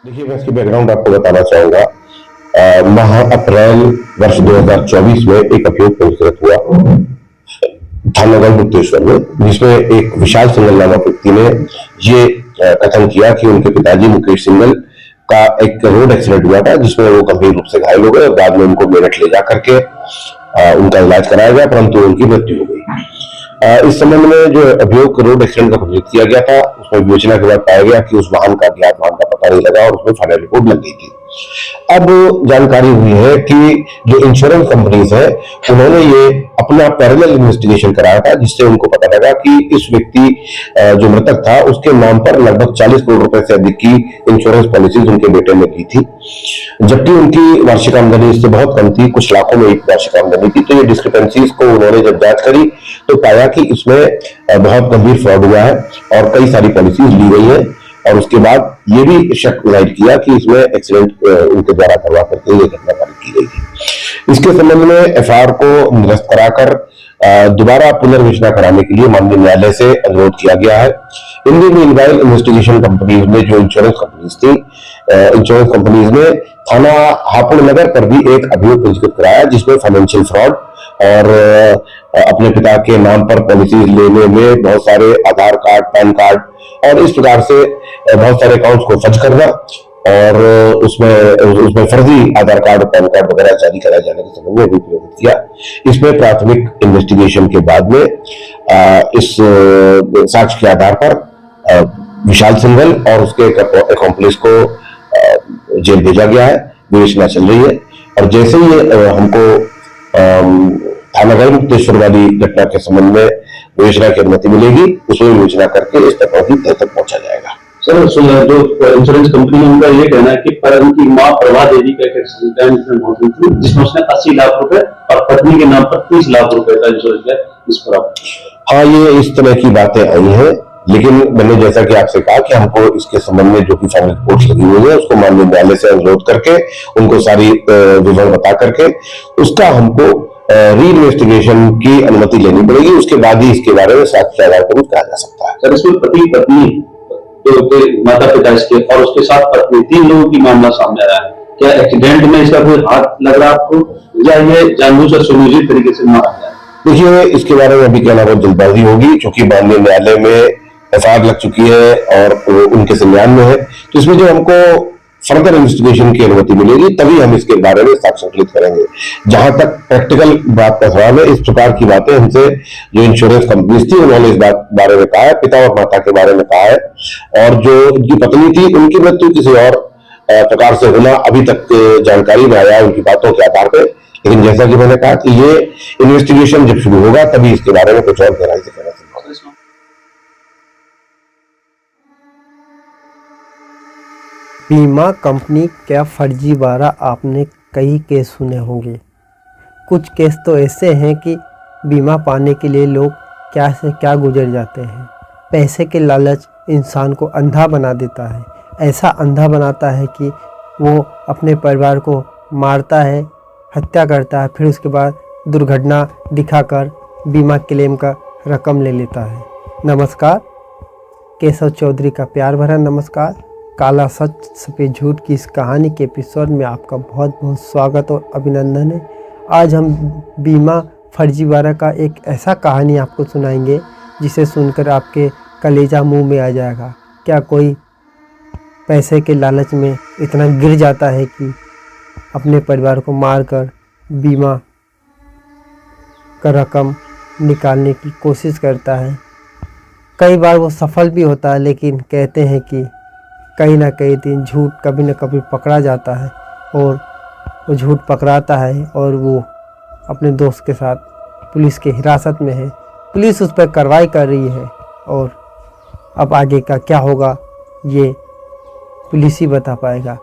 देखिए, मैं इसकी बैकग्राउंड आपको बताना चाहूंगा। माह अप्रैल वर्ष 2024 में एक अभियोग पंजीकृत हुआ थाना मुक्तेश्वर में, जिसमें एक विशाल सिंघल नामक व्यक्ति ने ये कथन किया कि उनके पिताजी मुकेश सिंघल का एक रोड एक्सीडेंट हुआ था, जिसमें वो गंभीर रूप से घायल हो गए और बाद में उनको मेरठ ले जा करके उनका इलाज कराया गया, परंतु उनकी मृत्यु हो गई। इस संबंध में जो अभियोग रोड एक्सीडेंट का पंजीकृत किया गया था, उसमें विवेचना के बाद पाया गया कि उस वाहन का अज्ञात वाहन का पता नहीं लगा और उसमें फाइनल रिपोर्ट लग गई थी। अब जानकारी हुई है कि जो इंश्योरेंस कंपनीज है, उन्होंने ये अपना पैरेलल इन्वेस्टिगेशन कराया था, जिससे उनको पता लगा कि इस व्यक्ति जो मृतक था उसके नाम पर लगभग 40 करोड़ रुपए से अधिक की इंश्योरेंस पॉलिसीज उनके बेटे ने की थी, जबकि उनकी वार्षिक आमदनी इससे बहुत कम थी, कुछ लाखों में एक वार्षिक आमदनी थी। तो ये डिस्क्रिपेंसीज को उन्होंने जब जांच करी तो पाया कि इसमें बहुत गंभीर फ्रॉड हुआ है और कई सारी पॉलिसीज ली गई है। और उसके बाद ये भी शक जाहिर किया कि इसमें एक्सीडेंट उनके द्वारा करवा करके ये घटना पारित की गई थी। इसके संबंध में एफआईआर को निरस्त कराकर दोबारा पुनर्विवेचना कराने के लिए माननीय न्यायालय से अनुरोध किया गया है। इन मीनवाइल इन्वेस्टिगेशन कंपनीज में जो इंश्योरेंस कंपनीज थी, इंश्योरेंस कंपनीज ने थाना हापुड़ नगर पर भी एक अभियोग पंजीकृत कराया, जिसमें फाइनेंशियल फ्रॉड और अपने पिता के नाम पर पॉलिसीज लेने में बहुत सारे आधार कार्ड, पैन कार्ड और इस प्रकार से बहुत सारे अकाउंट्स को फर्ज करना और उसमें फर्जी आधार कार्ड, पैन कार्ड वगैरह जारी कराए जाने के संबंध में भी प्रयोग किया। इसमें प्राथमिक इन्वेस्टिगेशन के बाद में इस साक्ष्य के आधार पर विशाल सिंघल और उसके अकॉम्प्लिस को जेल भेजा गया है। विवेचना चल रही है और जैसे ही हमको थाना मुक्तेश्वर वाली घटना के संबंध में विवेचना की अनुमति मिलेगी, उसमें विवेचना करके इस तक पहुंचा जाएगा। सर, जो इंश्योरेंस कंपनी है उनका ये कहना है कि पर उनकी मां प्रभा देवी का एक एक्सीडेंट मौजूद थी, जिसमें उसने 80 लाख रुपए और पत्नी के नाम पर 30 लाख रुपए का इंश्योरेंस है इस पर। हाँ, ये इस तरह की बातें आई हैं, लेकिन मैंने जैसा कि आपसे कहा कि हमको इसके संबंध में जो कि फाइनल रिपोर्ट लगी हुई है उसको माननीय न्यायालय से अनुरोध करके उनको सारी विवरण बता करके उसका हमको री इन्वेस्टिगेशन की अनुमति लेनी पड़ेगी। उसके बाद ही इसके बारे में साक्ष्य आधार पर कहा जा सकता है। सर, इसमें पति पत्नी जो माता पिता इसके और उसके साथ पत्नी 3 लोगों की मामला सामने आया है। क्या एक्सीडेंट में इसका कोई हाथ लग रहा है आपको या ये जानबूझकर सुनियोजित तरीके से मारा गया? देखिए, इसके बारे में अभी कहना बहुत जल्दबाजी होगी, क्योंकि माननीय न्यायालय में एफआईआर लग चुकी है और उनके संज्ञान में है। तो इसमें जो हमको फर्दर इन्वेस्टिगेशन की अनुमति मिलेगी तभी हम इसके बारे में साक्ष्य संकलित करेंगे। जहां तक प्रैक्टिकल बात का सवाल है, इस प्रकार की बातें हमसे जो इंश्योरेंस कंपनीज थी उन्होंने इस बात बारे में कहा है, पिता और माता के बारे में कहा है, और जो उनकी पत्नी थी उनकी मृत्यु किसी और प्रकार से होना अभी तक जानकारी में आया उनकी बातों के आधार पर। लेकिन जैसा कि मैंने कहा कि ये इन्वेस्टिगेशन जब शुरू होगा तभी इसके बारे में कुछ और गहराई से कहना संभव है। बीमा कंपनी क्या फर्जीवाड़ा आपने कई केस सुने होंगे। कुछ केस तो ऐसे हैं कि बीमा पाने के लिए लोग क्या से क्या गुजर जाते हैं। पैसे के लालच इंसान को अंधा बना देता है, ऐसा अंधा बनाता है कि वो अपने परिवार को मारता है, हत्या करता है, फिर उसके बाद दुर्घटना दिखाकर बीमा क्लेम का रकम ले लेता है। नमस्कार, केशव चौधरी का प्यार भरा नमस्कार। काला सच सफ़ेद झूठ की इस कहानी के एपिसोड में आपका बहुत बहुत स्वागत और अभिनंदन है। आज हम बीमा फर्जीवाड़ा का एक ऐसा कहानी आपको सुनाएंगे जिसे सुनकर आपके कलेजा मुंह में आ जाएगा। क्या कोई पैसे के लालच में इतना गिर जाता है कि अपने परिवार को मारकर बीमा का रकम निकालने की कोशिश करता है। कई बार वो सफल भी होता है, लेकिन कहते हैं कि कहीं ना कहीं दिन झूठ कभी न कभी पकड़ा जाता है और वो झूठ पकड़ाता है और वो अपने दोस्त के साथ पुलिस के हिरासत में है। पुलिस उस पर कार्रवाई कर रही है और अब आगे का क्या होगा ये पुलिस ही बता पाएगा।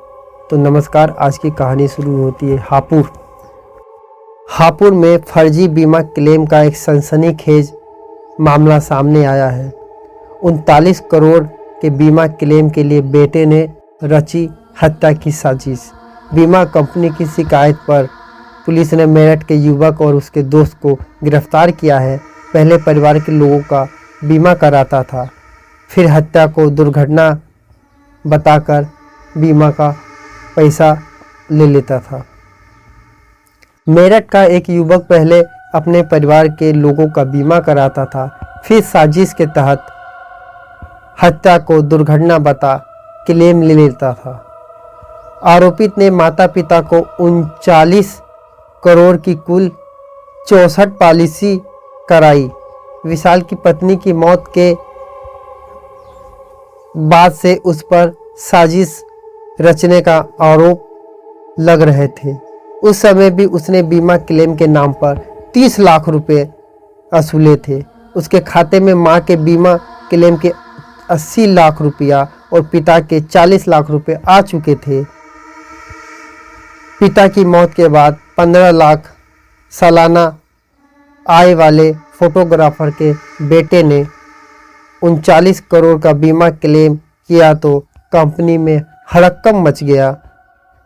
तो नमस्कार, आज की कहानी शुरू होती है हापुड़ में फर्जी बीमा क्लेम का एक सनसनीखेज मामला सामने आया है। 39 करोड़ के बीमा क्लेम के लिए बेटे ने रची हत्या की साजिश। बीमा कंपनी की शिकायत पर पुलिस ने मेरठ के युवक और उसके दोस्त को गिरफ्तार किया है। पहले परिवार के लोगों का बीमा कराता था, फिर हत्या को दुर्घटना बताकर बीमा का पैसा ले लेता था। मेरठ का एक युवक पहले अपने परिवार के लोगों का बीमा कराता था, फिर साजिश के तहत हत्या को दुर्घटना बता क्लेम ले लेता था। आरोपित ने माता पिता को 39 करोड़ की कुल 64 पॉलिसी कराई। विशाल की पत्नी की मौत के बाद से उस पर साजिश रचने का आरोप लग रहे थे। उस समय भी उसने बीमा क्लेम के नाम पर 30 लाख रुपए वसूले थे। उसके खाते में मां के बीमा क्लेम के 80 लाख रुपया और पिता के 40 लाख रुपए आ चुके थे। पिता की मौत के बाद 15 लाख सालाना आय वाले फोटोग्राफर के बेटे ने 39 करोड़ का बीमा क्लेम किया तो कंपनी में हड़कंप मच गया।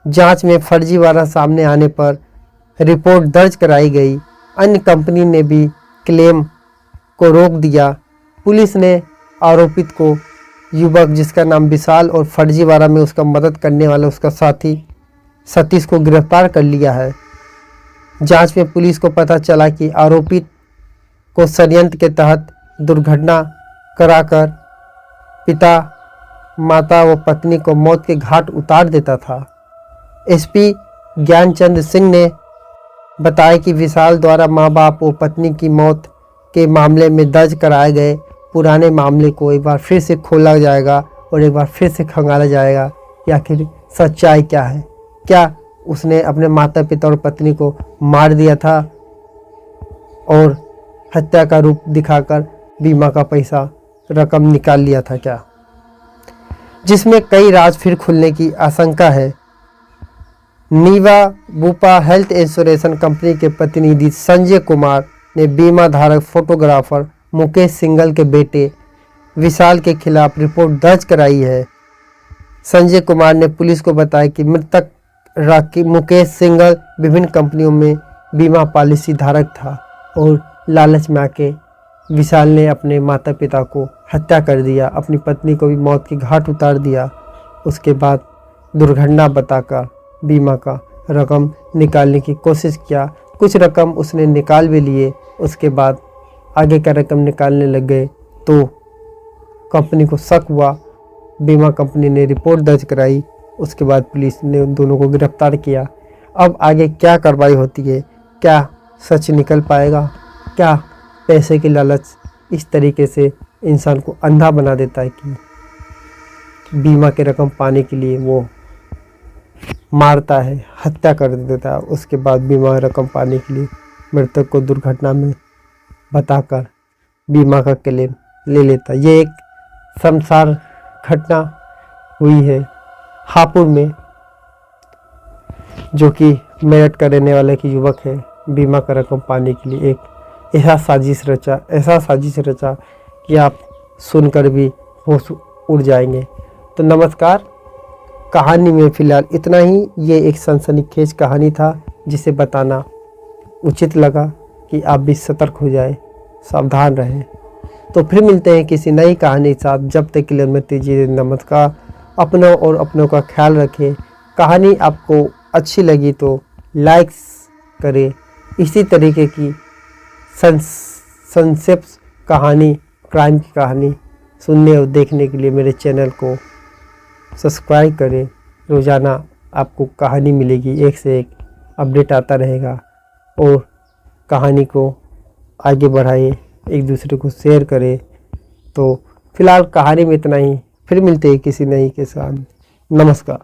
जांच में फर्जीवाड़ा सामने आने पर रिपोर्ट दर्ज कराई गई। अन्य कंपनी ने भी क्लेम को रोक दिया। पुलिस ने आरोपित को युवक जिसका नाम विशाल और फर्जीवाड़ा में उसका मदद करने वाला उसका साथी सतीश को गिरफ्तार कर लिया है। जांच में पुलिस को पता चला कि आरोपित को षड्यंत्र के तहत दुर्घटना कराकर पिता, माता व पत्नी को मौत के घाट उतार देता था। एसपी ज्ञानचंद सिंह ने बताया कि विशाल द्वारा मां बाप व पत्नी की मौत के मामले में दर्ज कराए गए पुराने मामले को एक बार फिर से खोला जाएगा और एक बार फिर से खंगाला जाएगा कि आखिर सच्चाई क्या है। क्या उसने अपने माता पिता और पत्नी को मार दिया था और हत्या का रूप दिखाकर बीमा का पैसा रकम निकाल लिया था क्या, जिसमें कई राज फिर खुलने की आशंका है। नीवा बुपा हेल्थ इंश्योरेंस कंपनी के प्रतिनिधि संजय कुमार ने बीमा धारक फोटोग्राफर मुकेश सिंघल के बेटे विशाल के खिलाफ रिपोर्ट दर्ज कराई है। संजय कुमार ने पुलिस को बताया कि मृतक मुकेश सिंघल विभिन्न कंपनियों में बीमा पॉलिसी धारक था और लालच में आके विशाल ने अपने माता पिता को हत्या कर दिया, अपनी पत्नी को भी मौत की घाट उतार दिया। उसके बाद दुर्घटना बताकर बीमा का रकम निकालने की कोशिश किया। कुछ रकम उसने निकाल भी लिए। उसके बाद आगे का रकम निकालने लग गए तो कंपनी को शक हुआ। बीमा कंपनी ने रिपोर्ट दर्ज कराई। उसके बाद पुलिस ने उन दोनों को गिरफ्तार किया। अब आगे क्या कार्रवाई होती है, क्या सच निकल पाएगा, क्या पैसे की लालच इस तरीके से इंसान को अंधा बना देता है कि बीमा की रकम पाने के लिए वो मारता है, हत्या कर देता है। उसके बाद बीमा रकम पाने के लिए मृतक को दुर्घटना में बताकर बीमा का क्लेम ले लेता है। ये एक शर्मसार घटना हुई है हापुड़ में, जो कि मेरठ का रहने वाला एक युवक है। बीमा का रकम पाने के लिए एक ऐसा साजिश रचा कि आप सुनकर भी होश उड़ जाएंगे। तो नमस्कार, कहानी में फ़िलहाल इतना ही। ये एक सनसनीखेज कहानी था जिसे बताना उचित लगा कि आप भी सतर्क हो जाए, सावधान रहें। तो फिर मिलते हैं किसी नई कहानी के साथ। जब तक के लिए अनुमति दीजिए। नमस्कार। अपनों और अपनों का ख्याल रखें। कहानी आपको अच्छी लगी तो लाइक्स करें। इसी तरीके की संक्षिप्त कहानी, क्राइम की कहानी सुनने और देखने के लिए मेरे चैनल को सब्सक्राइब करें। रोज़ाना आपको कहानी मिलेगी, एक से एक अपडेट आता रहेगा। और कहानी को आगे बढ़ाएं, एक दूसरे को शेयर करें। तो फिलहाल कहानी में इतना ही। फिर मिलते हैं किसी नई के साथ। नमस्कार।